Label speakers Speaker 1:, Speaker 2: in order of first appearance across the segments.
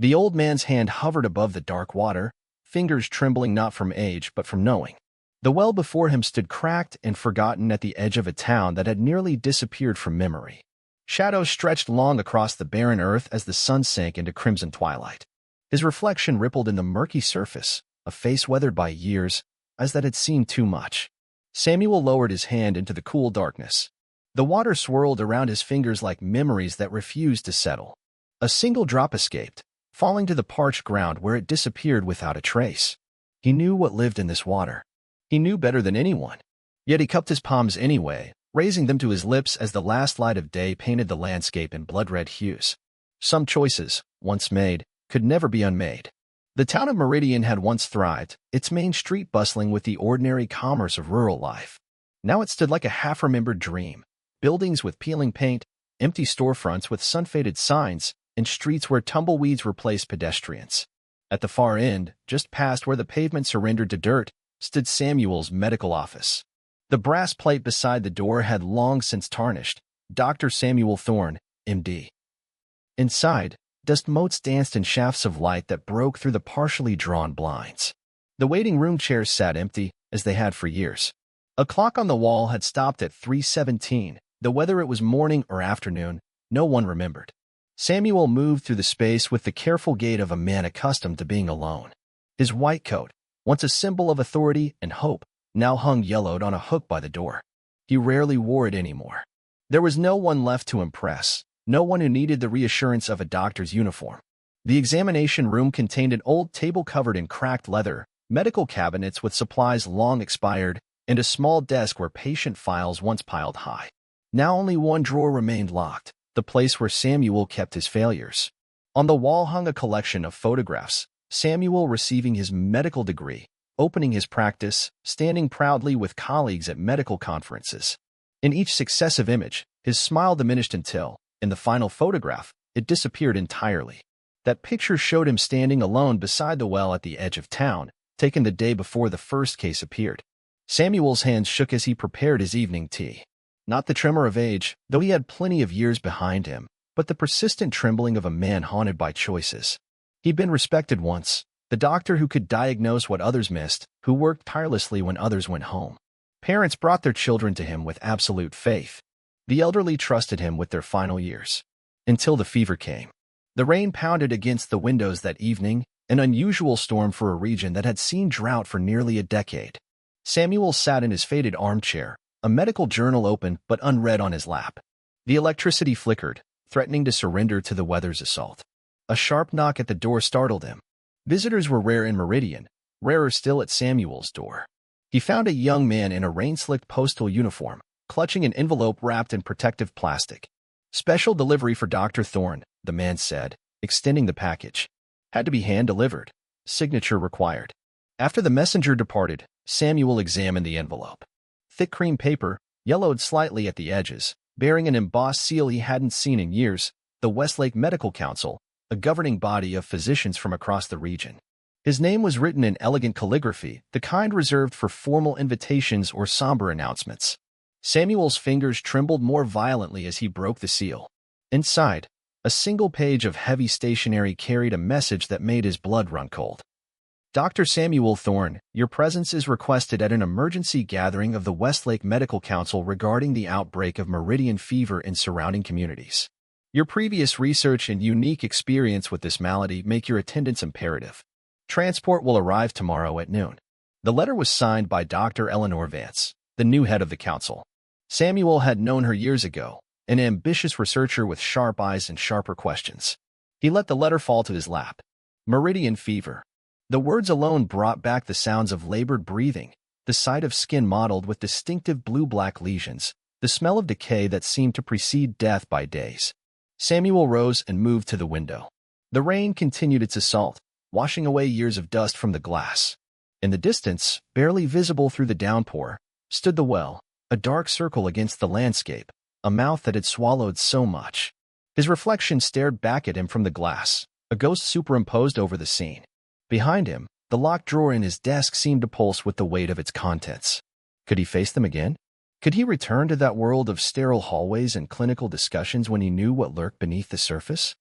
Speaker 1: The old man's hand hovered above the dark water, fingers trembling not from age but from knowing. The well before him stood cracked and forgotten at the edge of a town that had nearly disappeared from memory. Shadows stretched long across the barren earth as the sun sank into crimson twilight. His reflection rippled in the murky surface, a face weathered by years, as that had seen too much. Samuel lowered his hand into the cool darkness. The water swirled around his fingers like memories that refused to settle. A single drop escaped, falling to the parched ground where it disappeared without a trace. He knew what lived in this water. He knew better than anyone. Yet he cupped his palms anyway, raising them to his lips as the last light of day painted the landscape in blood-red hues. Some choices, once made, could never be unmade. The town of Meridian had once thrived, its main street bustling with the ordinary commerce of rural life. Now it stood like a half-remembered dream, buildings with peeling paint, empty storefronts with sun-faded signs, and streets where tumbleweeds replaced pedestrians. At the far end, just past where the pavement surrendered to dirt, stood Samuel's medical office. The brass plate beside the door had long since tarnished, Dr. Samuel Thorne, M.D. Inside, dust motes danced in shafts of light that broke through the partially drawn blinds. The waiting room chairs sat empty, as they had for years. A clock on the wall had stopped at 3:17, though whether it was morning or afternoon, no one remembered. Samuel moved through the space with the careful gait of a man accustomed to being alone. His white coat, once a symbol of authority and hope, now hung yellowed on a hook by the door. He rarely wore it anymore. There was no one left to impress, no one who needed the reassurance of a doctor's uniform. The examination room contained an old table covered in cracked leather, medical cabinets with supplies long expired, and a small desk where patient files once piled high. Now only one drawer remained locked, the place where Samuel kept his failures. On the wall hung a collection of photographs, Samuel receiving his medical degree, opening his practice, standing proudly with colleagues at medical conferences. In each successive image, his smile diminished until, in the final photograph, it disappeared entirely. That picture showed him standing alone beside the well at the edge of town, taken the day before the first case appeared. Samuel's hands shook as he prepared his evening tea. Not the tremor of age, though he had plenty of years behind him, but the persistent trembling of a man haunted by choices. He'd been respected once, the doctor who could diagnose what others missed, who worked tirelessly when others went home. Parents brought their children to him with absolute faith. The elderly trusted him with their final years. Until the fever came. The rain pounded against the windows that evening, an unusual storm for a region that had seen drought for nearly a decade. Samuel sat in his faded armchair, a medical journal open but unread on his lap. The electricity flickered, threatening to surrender to the weather's assault. A sharp knock at the door startled him. Visitors were rare in Meridian, rarer still at Samuel's door. He found a young man in a rain-slicked postal uniform, clutching an envelope wrapped in protective plastic. "Special delivery for Dr. Thorne," the man said, extending the package. "Had to be hand-delivered. Signature required." After the messenger departed, Samuel examined the envelope. Thick cream paper, yellowed slightly at the edges, bearing an embossed seal he hadn't seen in years, the Westlake Medical Council, a governing body of physicians from across the region. His name was written in elegant calligraphy, the kind reserved for formal invitations or somber announcements. Samuel's fingers trembled more violently as he broke the seal. Inside, a single page of heavy stationery carried a message that made his blood run cold. "Dr. Samuel Thorne, your presence is requested at an emergency gathering of the Westlake Medical Council regarding the outbreak of meridian fever in surrounding communities. Your previous research and unique experience with this malady make your attendance imperative. Transport will arrive tomorrow at noon." The letter was signed by Dr. Eleanor Vance, the new head of the council. Samuel had known her years ago, an ambitious researcher with sharp eyes and sharper questions. He let the letter fall to his lap. Meridian fever. The words alone brought back the sounds of labored breathing, the sight of skin mottled with distinctive blue-black lesions, the smell of decay that seemed to precede death by days. Samuel rose and moved to the window. The rain continued its assault, washing away years of dust from the glass. In the distance, barely visible through the downpour, stood the well, a dark circle against the landscape, a mouth that had swallowed so much. His reflection stared back at him from the glass, a ghost superimposed over the scene. Behind him, the locked drawer in his desk seemed to pulse with the weight of its contents. Could he face them again? Could he return to that world of sterile hallways and clinical discussions when he knew what lurked beneath the surface?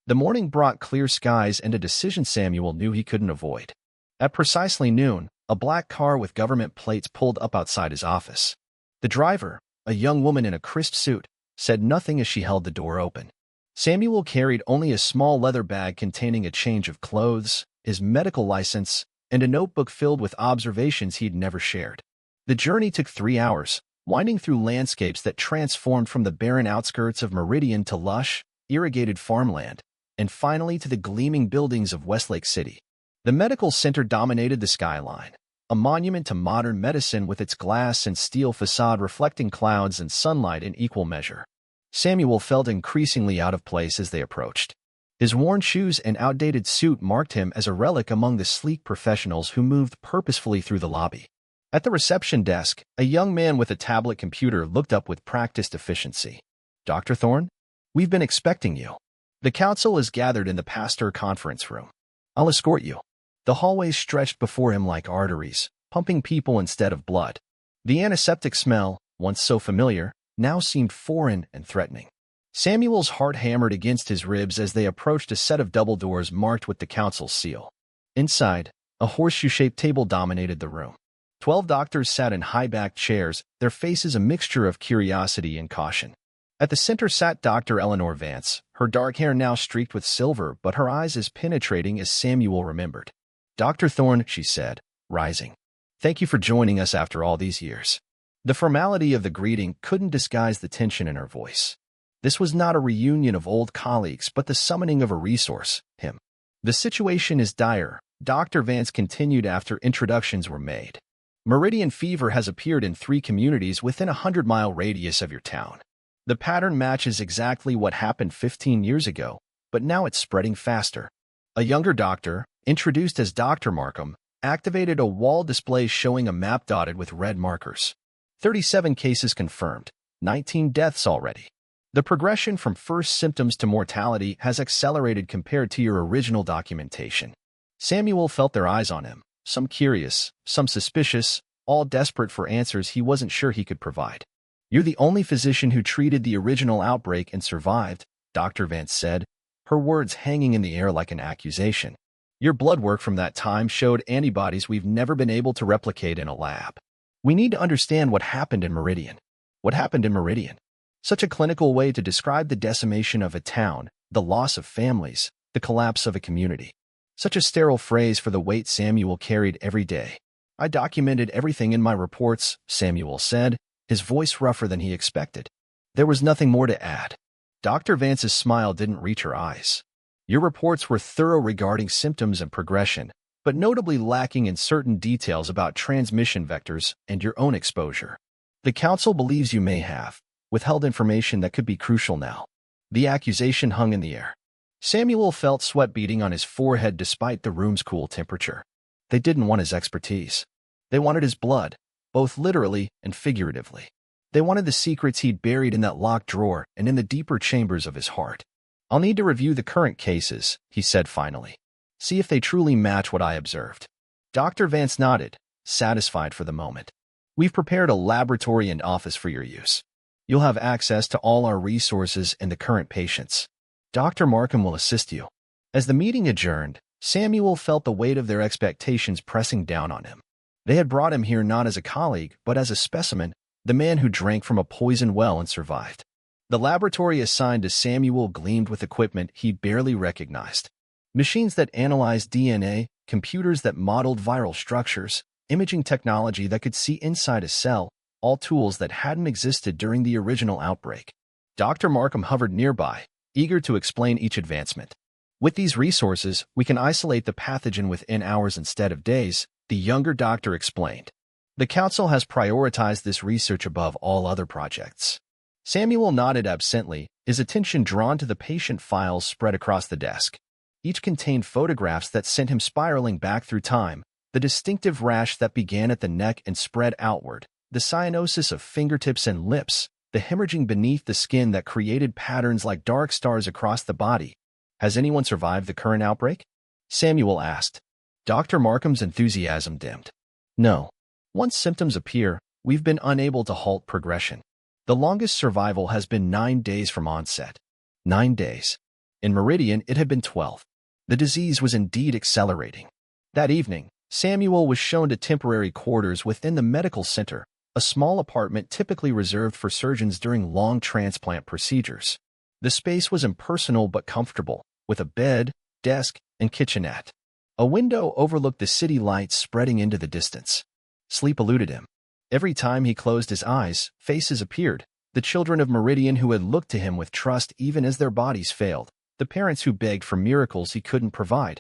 Speaker 1: The morning brought clear skies and a decision Samuel knew he couldn't avoid. At precisely noon, a black car with government plates pulled up outside his office. The driver, a young woman in a crisp suit, said nothing as she held the door open. Samuel carried only a small leather bag containing a change of clothes, his medical license, and a notebook filled with observations he'd never shared. The journey took 3 hours, winding through landscapes that transformed from the barren outskirts of Meridian to lush, irrigated farmland, and finally to the gleaming buildings of Westlake City. The medical center dominated the skyline, a monument to modern medicine with its glass and steel facade reflecting clouds and sunlight in equal measure. Samuel felt increasingly out of place as they approached. His worn shoes and outdated suit marked him as a relic among the sleek professionals who moved purposefully through the lobby. At the reception desk, a young man with a tablet computer looked up with practiced efficiency. "Dr. Thorne? We've been expecting you. The council is gathered in the Pasteur conference room. I'll escort you." The hallways stretched before him like arteries, pumping people instead of blood. The antiseptic smell, once so familiar, now seemed foreign and threatening. Samuel's heart hammered against his ribs as they approached a set of double doors marked with the council's seal. Inside, a horseshoe-shaped table dominated the room. 12 doctors sat in high-backed chairs, their faces a mixture of curiosity and caution. At the center sat Dr. Eleanor Vance, her dark hair now streaked with silver but her eyes as penetrating as Samuel remembered. "Dr. Thorne," she said, rising. "Thank you for joining us after all these years." The formality of the greeting couldn't disguise the tension in her voice. This was not a reunion of old colleagues, but the summoning of a resource, him. "The situation is dire," Dr. Vance continued after introductions were made. "Meridian fever has appeared in 3 communities within a 100-mile radius of your town. The pattern matches exactly what happened 15 years ago, but now it's spreading faster." A younger doctor, introduced as Dr. Markham, activated a wall display showing a map dotted with red markers. 37 cases confirmed, 19 deaths already. The progression from first symptoms to mortality has accelerated compared to your original documentation. Samuel felt their eyes on him, some curious, some suspicious, all desperate for answers he wasn't sure he could provide. "You're the only physician who treated the original outbreak and survived," Dr. Vance said, her words hanging in the air like an accusation. "Your blood work from that time showed antibodies we've never been able to replicate in a lab. We need to understand what happened in Meridian." What happened in Meridian? Such a clinical way to describe the decimation of a town, the loss of families, the collapse of a community. Such a sterile phrase for the weight Samuel carried every day. "I documented everything in my reports," Samuel said, his voice rougher than he expected. There was nothing more to add. Dr. Vance's smile didn't reach her eyes. "Your reports were thorough regarding symptoms and progression, but notably lacking in certain details about transmission vectors and your own exposure. The council believes you may have withheld information that could be crucial now." The accusation hung in the air. Samuel felt sweat beading on his forehead despite the room's cool temperature. They didn't want his expertise. They wanted his blood, both literally and figuratively. They wanted the secrets he'd buried in that locked drawer and in the deeper chambers of his heart. "I'll need to review the current cases," he said finally. "See if they truly match what I observed." Dr. Vance nodded, satisfied for the moment. "We've prepared a laboratory and office for your use. You'll have access to all our resources and the current patients. Dr. Markham will assist you." As the meeting adjourned, Samuel felt the weight of their expectations pressing down on him. They had brought him here not as a colleague, but as a specimen, the man who drank from a poison well and survived. The laboratory assigned to Samuel gleamed with equipment he barely recognized. Machines that analyzed DNA, computers that modeled viral structures, imaging technology that could see inside a cell, all tools that hadn't existed during the original outbreak. Dr. Markham hovered nearby, eager to explain each advancement. "With these resources, we can isolate the pathogen within hours instead of days," the younger doctor explained. "The council has prioritized this research above all other projects." Samuel nodded absently, his attention drawn to the patient files spread across the desk. Each contained photographs that sent him spiraling back through time, the distinctive rash that began at the neck and spread outward, the cyanosis of fingertips and lips, the hemorrhaging beneath the skin that created patterns like dark stars across the body. "Has anyone survived the current outbreak?" Samuel asked. Dr. Markham's enthusiasm dimmed. "No. Once symptoms appear, we've been unable to halt progression. The longest survival has been 9 days from onset." 9 days. In Meridian, it had been 12. The disease was indeed accelerating. That evening, Samuel was shown to temporary quarters within the medical center, a small apartment typically reserved for surgeons during long transplant procedures. The space was impersonal but comfortable, with a bed, desk, and kitchenette. A window overlooked the city lights spreading into the distance. Sleep eluded him. Every time he closed his eyes, faces appeared, the children of Meridian who had looked to him with trust even as their bodies failed, the parents who begged for miracles he couldn't provide,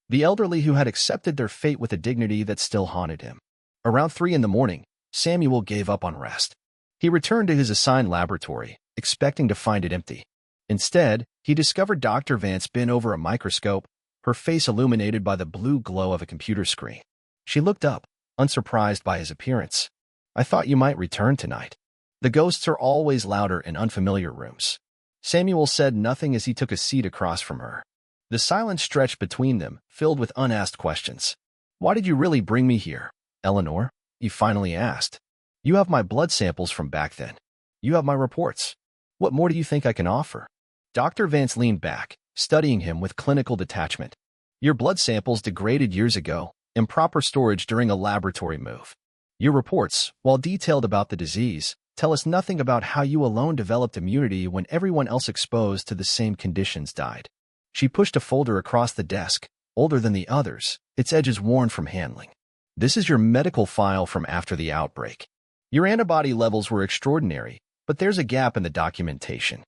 Speaker 1: the elderly who had accepted their fate with a dignity that still haunted him. Around 3 a.m, Samuel gave up on rest. He returned to his assigned laboratory, expecting to find it empty. Instead, he discovered Dr. Vance bent over a microscope, her face illuminated by the blue glow of a computer screen. She looked up, unsurprised by his appearance. "I thought you might return tonight. The ghosts are always louder in unfamiliar rooms." Samuel said nothing as he took a seat across from her. The silence stretched between them, filled with unasked questions. "Why did you really bring me here, Eleanor?" he finally asked. "You have my blood samples from back then. You have my reports. What more do you think I can offer?" Dr. Vance leaned back, studying him with clinical detachment. "Your blood samples degraded years ago, improper storage during a laboratory move. Your reports, while detailed about the disease, tell us nothing about how you alone developed immunity when everyone else exposed to the same conditions died." She pushed a folder across the desk, older than the others, its edges worn from handling. "This is your medical file from after the outbreak. Your antibody levels were extraordinary, but there's a gap in the documentation.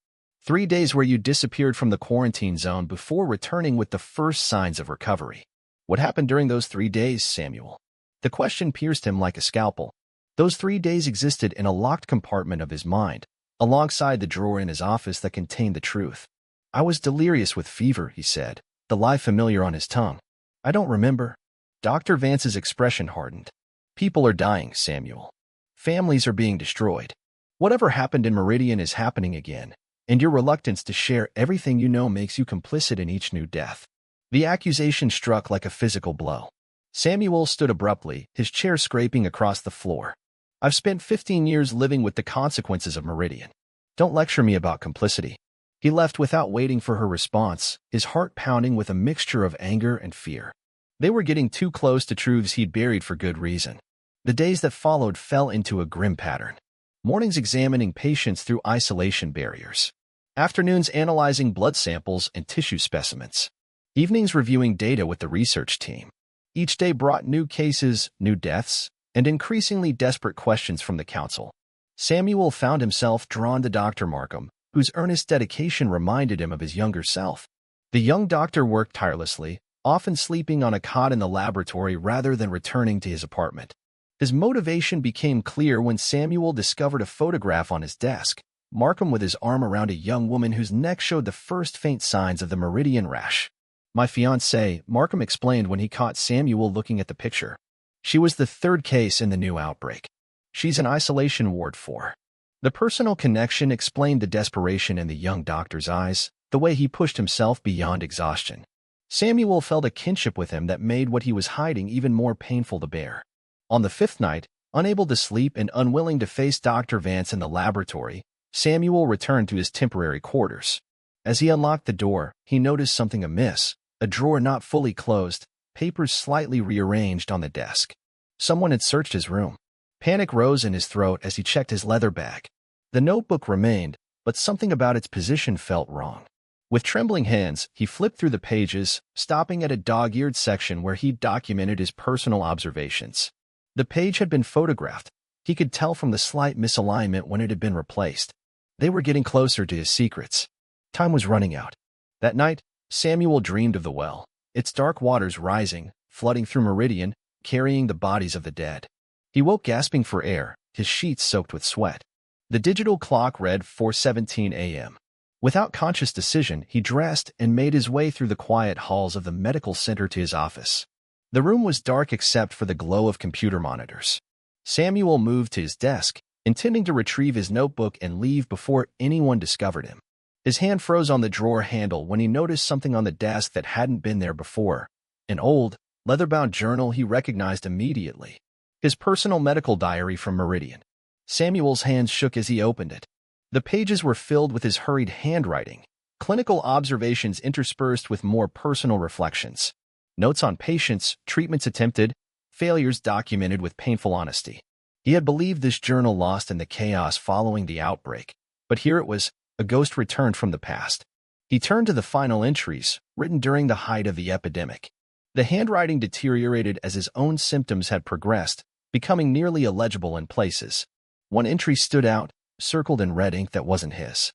Speaker 1: 3 days where you disappeared from the quarantine zone before returning with the first signs of recovery. What happened during those 3 days, Samuel?" The question pierced him like a scalpel. Those 3 days existed in a locked compartment of his mind, alongside the drawer in his office that contained the truth. "I was delirious with fever," he said, the lie familiar on his tongue. "I don't remember." Dr. Vance's expression hardened. "People are dying, Samuel. Families are being destroyed. Whatever happened in Meridian is happening again, and your reluctance to share everything you know makes you complicit in each new death." The accusation struck like a physical blow. Samuel stood abruptly, his chair scraping across the floor. "I've spent 15 years living with the consequences of Meridian. Don't lecture me about complicity." He left without waiting for her response, his heart pounding with a mixture of anger and fear. They were getting too close to truths he'd buried for good reason. The days that followed fell into a grim pattern. Mornings examining patients through isolation barriers. Afternoons analyzing blood samples and tissue specimens. Evenings reviewing data with the research team. Each day brought new cases, new deaths, and increasingly desperate questions from the council. Samuel found himself drawn to Dr. Markham, whose earnest dedication reminded him of his younger self. The young doctor worked tirelessly, often sleeping on a cot in the laboratory rather than returning to his apartment. His motivation became clear when Samuel discovered a photograph on his desk, Markham with his arm around a young woman whose neck showed the first faint signs of the Meridian rash. "My fiancée," Markham explained when he caught Samuel looking at the picture. "She was the 3rd case in the new outbreak. She's in isolation ward 4. The personal connection explained the desperation in the young doctor's eyes, the way he pushed himself beyond exhaustion. Samuel felt a kinship with him that made what he was hiding even more painful to bear. On the 5th night, unable to sleep and unwilling to face Dr. Vance in the laboratory, Samuel returned to his temporary quarters. As he unlocked the door, he noticed something amiss, a drawer not fully closed, papers slightly rearranged on the desk. Someone had searched his room. Panic rose in his throat as he checked his leather bag. The notebook remained, but something about its position felt wrong. With trembling hands, he flipped through the pages, stopping at a dog-eared section where he'd documented his personal observations. The page had been photographed. He could tell from the slight misalignment when it had been replaced. They were getting closer to his secrets. Time was running out. That night, Samuel dreamed of the well, its dark waters rising, flooding through Meridian, carrying the bodies of the dead. He woke gasping for air, his sheets soaked with sweat. The digital clock read 4:17 a.m. Without conscious decision, he dressed and made his way through the quiet halls of the medical center to his office. The room was dark except for the glow of computer monitors. Samuel moved to his desk, intending to retrieve his notebook and leave before anyone discovered him. His hand froze on the drawer handle when he noticed something on the desk that hadn't been there before. An old, leather-bound journal he recognized immediately. His personal medical diary from Meridian. Samuel's hands shook as he opened it. The pages were filled with his hurried handwriting, clinical observations interspersed with more personal reflections, notes on patients, treatments attempted, failures documented with painful honesty. He had believed this journal lost in the chaos following the outbreak, but here it was, a ghost returned from the past. He turned to the final entries, written during the height of the epidemic. The handwriting deteriorated as his own symptoms had progressed, becoming nearly illegible in places. One entry stood out, circled in red ink that wasn't his.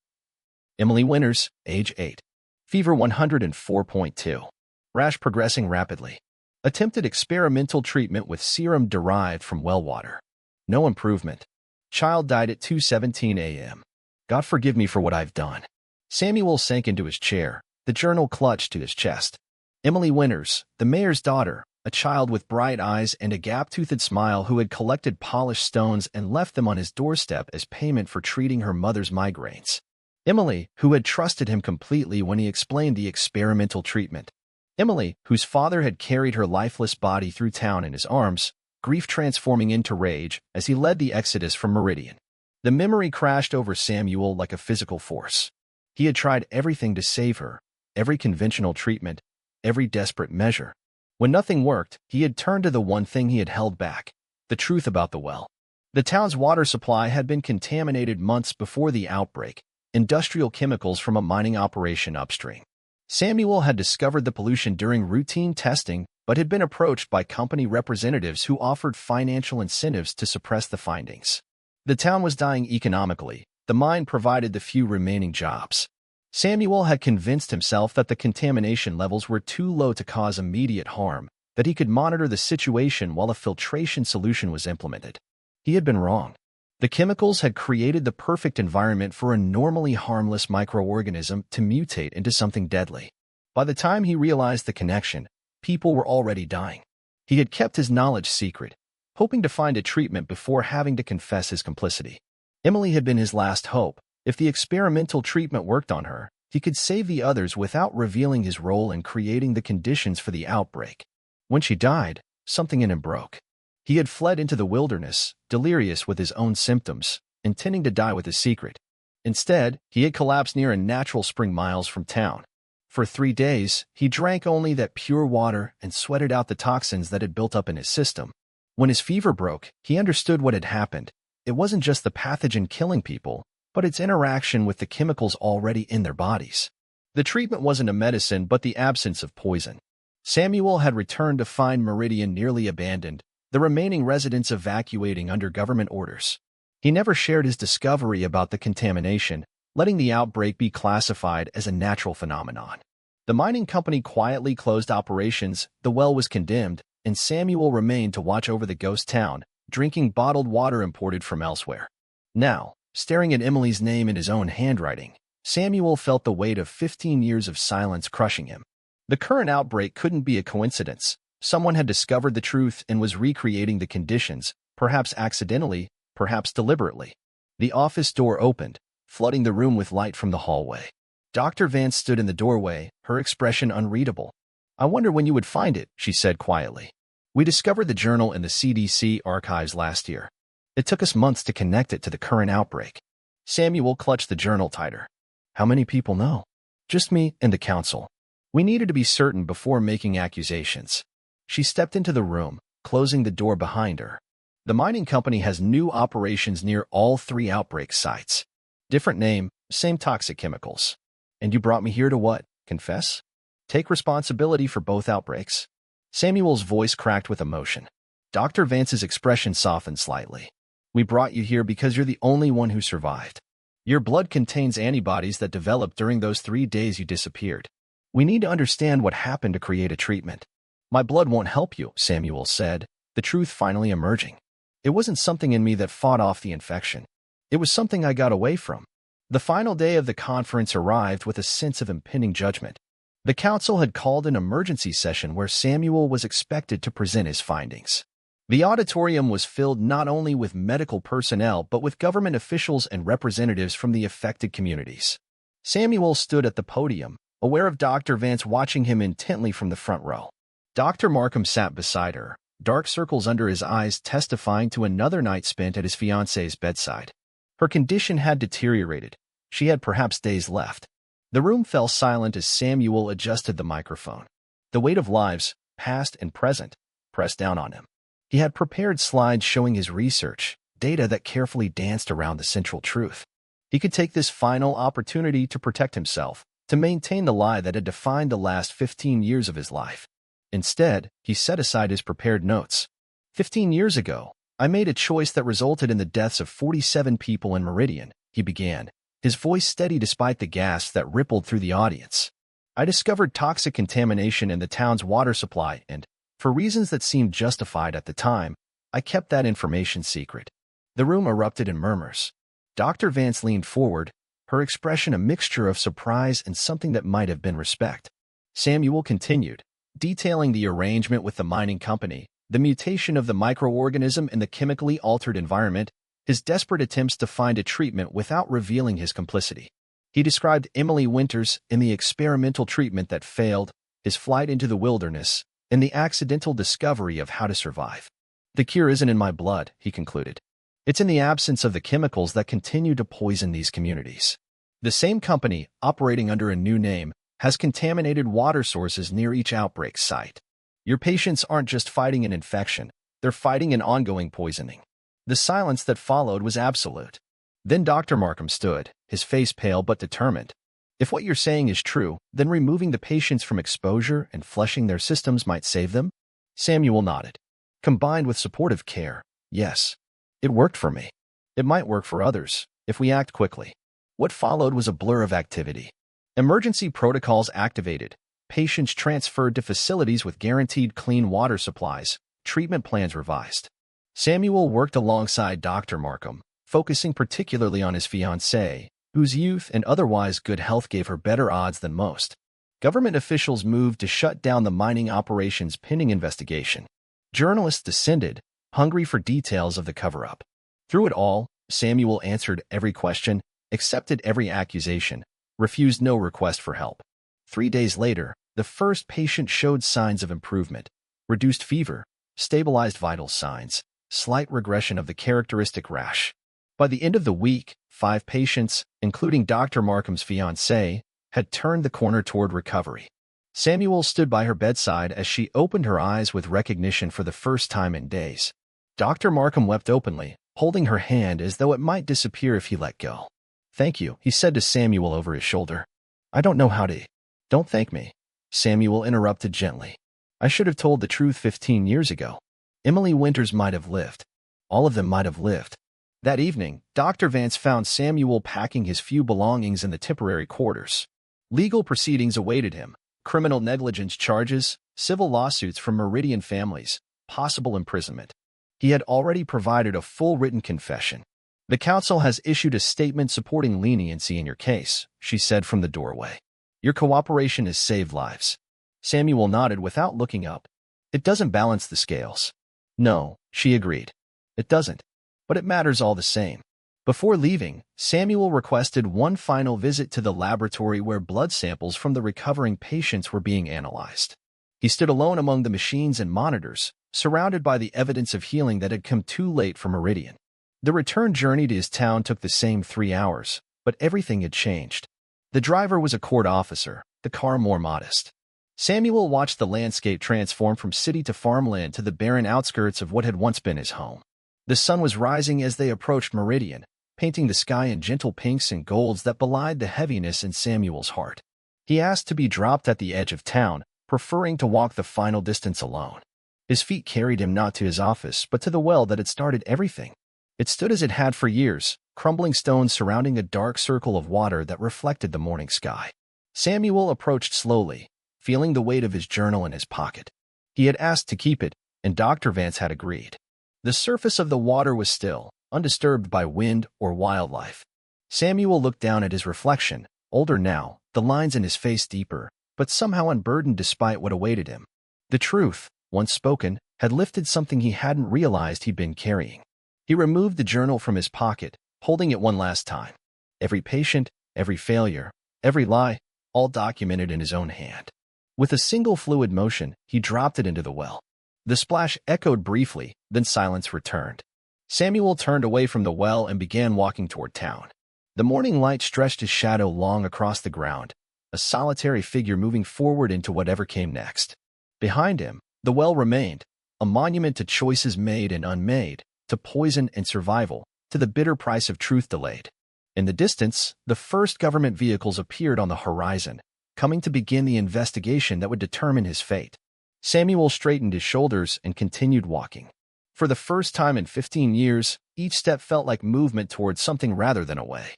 Speaker 1: Emily Winters, age 8. Fever 104.2. Rash progressing rapidly. Attempted experimental treatment with serum derived from well water. No improvement. Child died at 2:17 a.m. God forgive me for what I've done. Samuel sank into his chair, the journal clutched to his chest. Emily Winters, the mayor's daughter, a child with bright eyes and a gap-toothed smile who had collected polished stones and left them on his doorstep as payment for treating her mother's migraines. Emily, who had trusted him completely when he explained the experimental treatment. Emily, whose father had carried her lifeless body through town in his arms, grief transforming into rage as he led the exodus from Meridian. The memory crashed over Samuel like a physical force. He had tried everything to save her, every conventional treatment, every desperate measure. When nothing worked, he had turned to the one thing he had held back, the truth about the well. The town's water supply had been contaminated months before the outbreak, industrial chemicals from a mining operation upstream. Samuel had discovered the pollution during routine testing, but had been approached by company representatives who offered financial incentives to suppress the findings. The town was dying economically. The mine provided the few remaining jobs. Samuel had convinced himself that the contamination levels were too low to cause immediate harm, that he could monitor the situation while a filtration solution was implemented. He had been wrong. The chemicals had created the perfect environment for a normally harmless microorganism to mutate into something deadly. By the time he realized the connection, people were already dying. He had kept his knowledge secret, hoping to find a treatment before having to confess his complicity. Emily had been his last hope. If the experimental treatment worked on her, he could save the others without revealing his role in creating the conditions for the outbreak. When she died, something in him broke. He had fled into the wilderness, delirious with his own symptoms, intending to die with his secret. Instead, he had collapsed near a natural spring miles from town. For 3 days, he drank only that pure water and sweated out the toxins that had built up in his system. When his fever broke, he understood what had happened. It wasn't just the pathogen killing people, but its interaction with the chemicals already in their bodies. The treatment wasn't a medicine, but the absence of poison. Samuel had returned to find Meridian nearly abandoned, the remaining residents evacuating under government orders. He never shared his discovery about the contamination, letting the outbreak be classified as a natural phenomenon. The mining company quietly closed operations, the well was condemned, and Samuel remained to watch over the ghost town, drinking bottled water imported from elsewhere. Now, staring at Emily's name in his own handwriting, Samuel felt the weight of 15 years of silence crushing him. The current outbreak couldn't be a coincidence. Someone had discovered the truth and was recreating the conditions, perhaps accidentally, perhaps deliberately. The office door opened, flooding the room with light from the hallway. Dr. Vance stood in the doorway, her expression unreadable. "I wonder when you would find it," she said quietly. "We discovered the journal in the CDC archives last year. It took us months to connect it to the current outbreak." Samuel clutched the journal tighter. "How many people know?" "Just me and the council. We needed to be certain before making accusations." She stepped into the room, closing the door behind her. "The mining company has new operations near all 3 outbreak sites. Different name, same toxic chemicals. And you brought me here to what? Confess? Take responsibility for both outbreaks?" Samuel's voice cracked with emotion. Dr. Vance's expression softened slightly. "We brought you here because you're the only one who survived. Your blood contains antibodies that developed during those 3 days you disappeared. We need to understand what happened to create a treatment." "My blood won't help you," Samuel said, the truth finally emerging. "It wasn't something in me that fought off the infection. It was something I got away from." The final day of the conference arrived with a sense of impending judgment. The council had called an emergency session where Samuel was expected to present his findings. The auditorium was filled not only with medical personnel but with government officials and representatives from the affected communities. Samuel stood at the podium, aware of Dr. Vance watching him intently from the front row. Dr. Markham sat beside her, dark circles under his eyes testifying to another night spent at his fiancée's bedside. Her condition had deteriorated. She had perhaps days left. The room fell silent as Samuel adjusted the microphone. The weight of lives, past and present, pressed down on him. He had prepared slides showing his research, data that carefully danced around the central truth. He could take this final opportunity to protect himself, to maintain the lie that had defined the last 15 years of his life. Instead, he set aside his prepared notes. 15 years ago, I made a choice that resulted in the deaths of 47 people in Meridian, he began, his voice steady despite the gasps that rippled through the audience. I discovered toxic contamination in the town's water supply and, for reasons that seemed justified at the time, I kept that information secret. The room erupted in murmurs. Dr. Vance leaned forward, her expression a mixture of surprise and something that might have been respect. Samuel continued, detailing the arrangement with the mining company, the mutation of the microorganism in the chemically altered environment, his desperate attempts to find a treatment without revealing his complicity. He described Emily Winters in the experimental treatment that failed, his flight into the wilderness, and the accidental discovery of how to survive. The cure isn't in my blood, he concluded. It's in the absence of the chemicals that continue to poison these communities. The same company, operating under a new name, has contaminated water sources near each outbreak site. Your patients aren't just fighting an infection, they're fighting an ongoing poisoning. The silence that followed was absolute. Then Dr. Markham stood, his face pale but determined. If what you're saying is true, then removing the patients from exposure and flushing their systems might save them? Samuel nodded. Combined with supportive care, yes. It worked for me. It might work for others, if we act quickly. What followed was a blur of activity. Emergency protocols activated, patients transferred to facilities with guaranteed clean water supplies, treatment plans revised. Samuel worked alongside Dr. Markham, focusing particularly on his fiancée, whose youth and otherwise good health gave her better odds than most. Government officials moved to shut down the mining operations pending investigation. Journalists descended, hungry for details of the cover-up. Through it all, Samuel answered every question, accepted every accusation, refused no request for help. 3 days later, the first patient showed signs of improvement, reduced fever, stabilized vital signs, slight regression of the characteristic rash. By the end of the week, 5 patients, including Dr. Markham's fiancée, had turned the corner toward recovery. Samuel stood by her bedside as she opened her eyes with recognition for the first time in days. Dr. Markham wept openly, holding her hand as though it might disappear if he let go. Thank you, he said to Samuel over his shoulder. I don't know how to. Don't thank me. Samuel interrupted gently. I should have told the truth 15 years ago. Emily Winters might have lived. All of them might have lived. That evening, Dr. Vance found Samuel packing his few belongings in the temporary quarters. Legal proceedings awaited him, criminal negligence charges, civil lawsuits from Meridian families, possible imprisonment. He had already provided a full written confession. The council has issued a statement supporting leniency in your case, she said from the doorway. Your cooperation has saved lives. Samuel nodded without looking up. It doesn't balance the scales. No, she agreed. It doesn't. But it matters all the same. Before leaving, Samuel requested one final visit to the laboratory where blood samples from the recovering patients were being analyzed. He stood alone among the machines and monitors, surrounded by the evidence of healing that had come too late for Meridian. The return journey to his town took the same 3 hours, but everything had changed. The driver was a court officer, the car more modest. Samuel watched the landscape transform from city to farmland to the barren outskirts of what had once been his home. The sun was rising as they approached Meridian, painting the sky in gentle pinks and golds that belied the heaviness in Samuel's heart. He asked to be dropped at the edge of town, preferring to walk the final distance alone. His feet carried him not to his office, but to the well that had started everything. It stood as it had for years, crumbling stones surrounding a dark circle of water that reflected the morning sky. Samuel approached slowly, feeling the weight of his journal in his pocket. He had asked to keep it, and Dr. Vance had agreed. The surface of the water was still, undisturbed by wind or wildlife. Samuel looked down at his reflection, older now, the lines in his face deeper, but somehow unburdened despite what awaited him. The truth, once spoken, had lifted something he hadn't realized he'd been carrying. He removed the journal from his pocket, holding it one last time. Every patient, every failure, every lie, all documented in his own hand. With a single fluid motion, he dropped it into the well. The splash echoed briefly, then silence returned. Samuel turned away from the well and began walking toward town. The morning light stretched his shadow long across the ground, a solitary figure moving forward into whatever came next. Behind him, the well remained, a monument to choices made and unmade, to poison and survival, to the bitter price of truth delayed. In the distance, the first government vehicles appeared on the horizon, coming to begin the investigation that would determine his fate. Samuel straightened his shoulders and continued walking. For the first time in 15 years, each step felt like movement towards something rather than away.